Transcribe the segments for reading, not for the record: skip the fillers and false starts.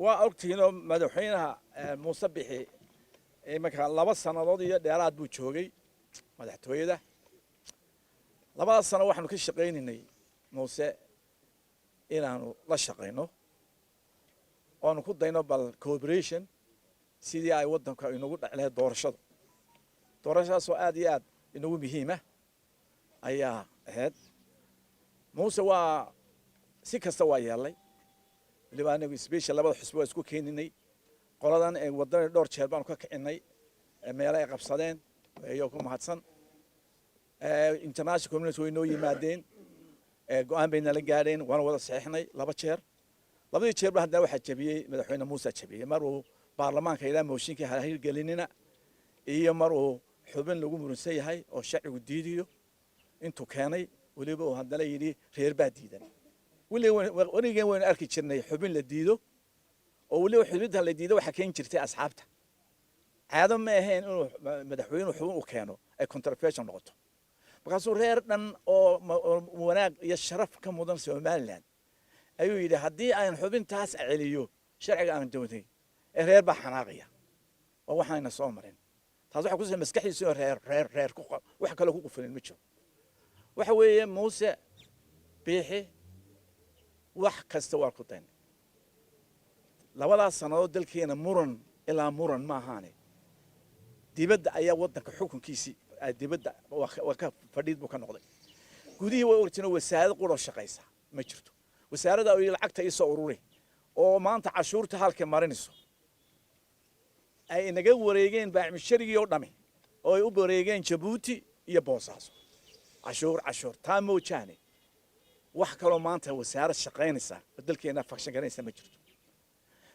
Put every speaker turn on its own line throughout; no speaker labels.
وأكتينه مدحينها مصبحي مكان لبس سنة ضدي ديارات بوجوجي مدحتوي ده لبس سنة واحد كل شقين إني موسى إلى أنه لا شقينه وأنا كنت دينا بالكوبريشن سيدي أي ودن كإنه قلت عليه دورشة سؤاليات إنه مهمة أيها هاد موسى سكة سوايا لي اللي بقى نبي سبيشال لبض حسبوا اسكو كينني قرادان ودن دور jeer baan ka kicinay meel ay qabsadeen iyo ku mahadsan international community way noo yimaadeen go'aan bayna la gaareen waan wada saxiixnay laba jeer labadii jeer baa hadda waxa jabiyay madaxweyne Muuse jabiyay mar uu baarlamaanka ilaa mooshinkii hal gelinina iyo mar uu xubin lagu muransan yahay oo sharcigu diidiyo intuu keenay waliba uu hadda la yiri reer baa diidan وليجي وين أركي شرني حبين للديدو وليه حبينها للديدو وحكين شرتي أصحابته هذا ما هين إنه مدحوين وحبون وكانوا الكونترفيشن نقطة بقصور هيرنا أو وناق يشرف كمدن سوماليان أيوة إذا هدي أين حبين تاس عليو شرع عن دوتي غير بحناقية ووحنا صامرين هذا حكوز مسكحي يصير رير وحكى له في المتشو وحوي موسى بيحي wax kasta waa ku tayn labadaas sanadood dalkeena muran ilaa muran ma ahaane dibadda ayaa wadanka xukunkiisii dibadda waa ka fadhiid buu ka noqday gudihii way ortino wasaarad qoro shaqaysa ma jirto wasaaradda ay lacagta isoo ururi oo maanta cashuurta halka marinayso ay naga wareegeen baacmisharigii oo dhame oo ay u wareegeen Djibouti iyo Boosaaso cashuur taa moojaane wax kale maanta wasaarad shaqeynaysa dalkeena fakshan garanaysa ma jirto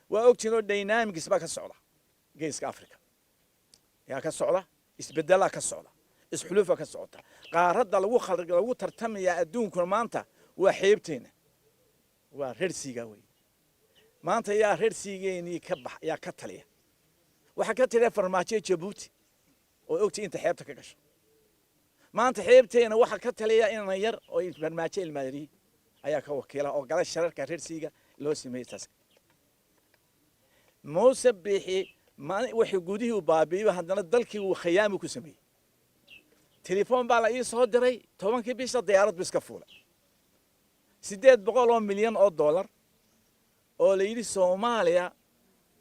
waa ogtiinoo dynamics ba ka socda geeska Afrika yaa ka socda isbedela ka socda isxulufa ka socda qaaradda lagu tartamaya adduunka maanta waa xeebteena waa reersiga way maanta yaa reersigeeni ka bax yaa ka taliya waxa ka taliya farmaajo Djibouti oo ogtii inta xeebta ka gasho maanta xeebteena waxa ka taliya in yar oo farmaajo ilmaari ayaa ka wakiila oo gala shararka reersiga loo sameeyay Muuse bixi wixii gudihii u baabiyo haddana dalkii uu khiyaamo ku sameeyay telefoon baa la ii soo diray 10kii bisha diyaarad biska fuulay 800 milyan oo dollar oo la yiri Soomaaliya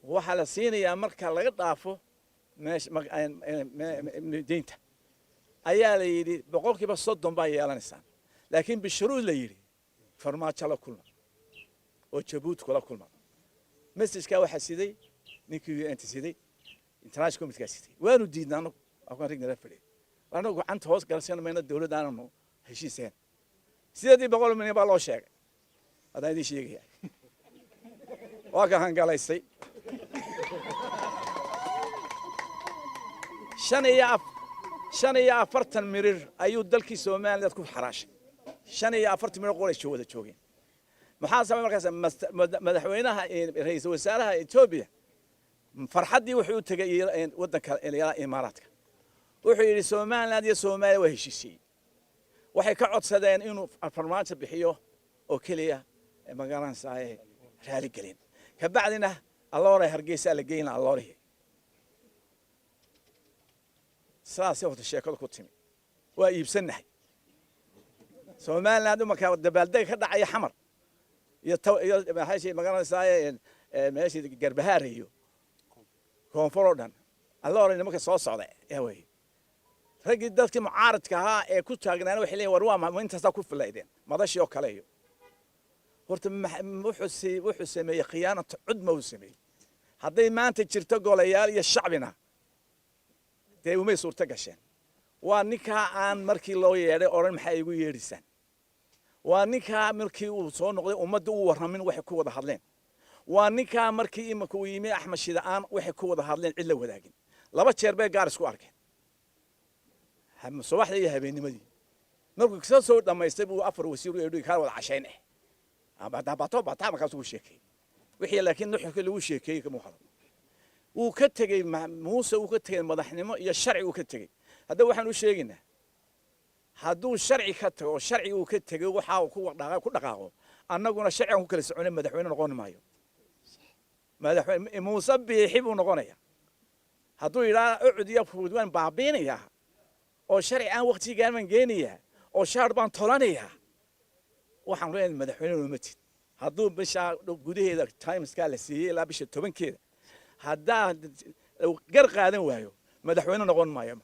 waxa la siinayaa marka laga dhaafo deynta ayaa la yiri 30% baa yeelanaysan laakiin bishuruud la yiri farmaajo la kulma oo Djibouti kula kulma message-ka waxa siday ninkii inta siday international committee siday waanu diidnaa aqoon rigna fadhiyo waanu gacanta hoos galsan mayna dawladda aanu heshiiseen 800 milyan baa loo sheegay adaa idin sheegaya waa ka hangalaysay shan iyo afartan mirir ayuu dalkii Soomaaliya ku xaraashay 45 mirir qoray wada joogeen maxaa sababay markaas madaxweynaha ra'iisul wasaaraha Itoobiya farxadii wuxuu tagay wadanka Imaaraadka wuxuu yiri Soomaaliya iyo Soomaaliya waa heshiisay waxay ka codsadeen inuu farmaajo bixiyo oo kaliya magaranaysa raali galin ka bacdina alloore Hargeysa la geeyna alloore سلاسة وتشكل كتيم ويبسنه سومالنا دوما كدبالدي كدا عي حمر ما شيء مقارنة ساي ماشي جربهاريو كونفوردن الله رأينا ممكن صوص على يهوي رجل دتك معارض كها كنت هجنا وحلي وروا ما أنت تاكل في الليدين ما ضاش يوك عليه هرت وحسي ما خيانة عد موسمي هذي ما أنت تشرتقوا ليال الشعبنا تي وما يصير تقشين وانك عن مركي الله يرى أورن محيو يرسن وانك مركي وصون نقضي ومد ورمين وحكوا ده هذلين وانك مركي مكو يمي أحمد شدان وحكوا ده هذلين إلا وداقين لبا تشربي جارس كواركين هم صباح لي هبيني مدي مركو كسر صوت لما يستبوا أفر وسيروا يدوا يكاروا عشانه بعد بعطوا ما كانوا شيكي وحي لكن نحكي له شيكي كمحرم وكتجي موسى وكتجي مدحنمو يا الشرع وكتجي هذا وحنا وشيجنا هذو الشرع كتجي والشرع وكتجي وحاو كل دقائق أنا قلنا الشرع هو كل سعون مدحوين نقول مايو madaxweyne muuse biixi buu noqonayaa hadduu yidhaahdo ucud iyo fuud waan baabiinayaa oo sharci aan waqtigaan baan geenayaa oo shaar baan tolanayaa waxaan leeyahay madaxweyne ma tid hadduu bisha gudaheeda timeskaa la siiyey ilaa bisha 10keeda haddaa gar qaadan waayo madaxweyne noqon maayo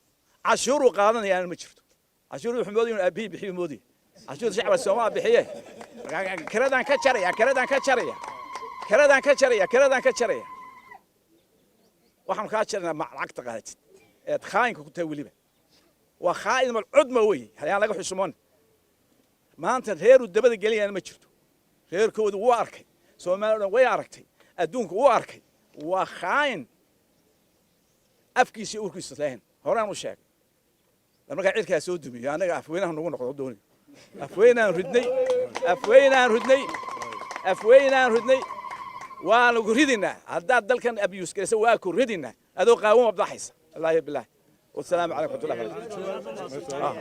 cashuur uu qaadanayaan ma jirto cashuur wuxuu moodayay inuu abiy bixiyo moodayay cashuur shacabka Soomaaliya bixiye kiradaan ka jaraya waxaan ka jarnaa lacagta qaadid ee khaayinka ku tahay waliba waa khaayid mal cudma way hayaan laga xusumoon maanta reeru dabada galiyaan ma jirto reerkoodu wuu arkay Soomaaliya way aragtay adduunku wuu arkay waa khaayin afkiisa urkiisa lahayn horaan u sheeg marka cirkaa soo dumiyo anaga afweynaha nagu noqdo dooni afweynaan rudnay waan ugu ridinaa haddaad dalkan abiyus garaysa waa ku ridinaa adoo qaawama baxaysa wallaahi bilaahi wassalaamu calaykum wa rahmatullahi wa barakatuh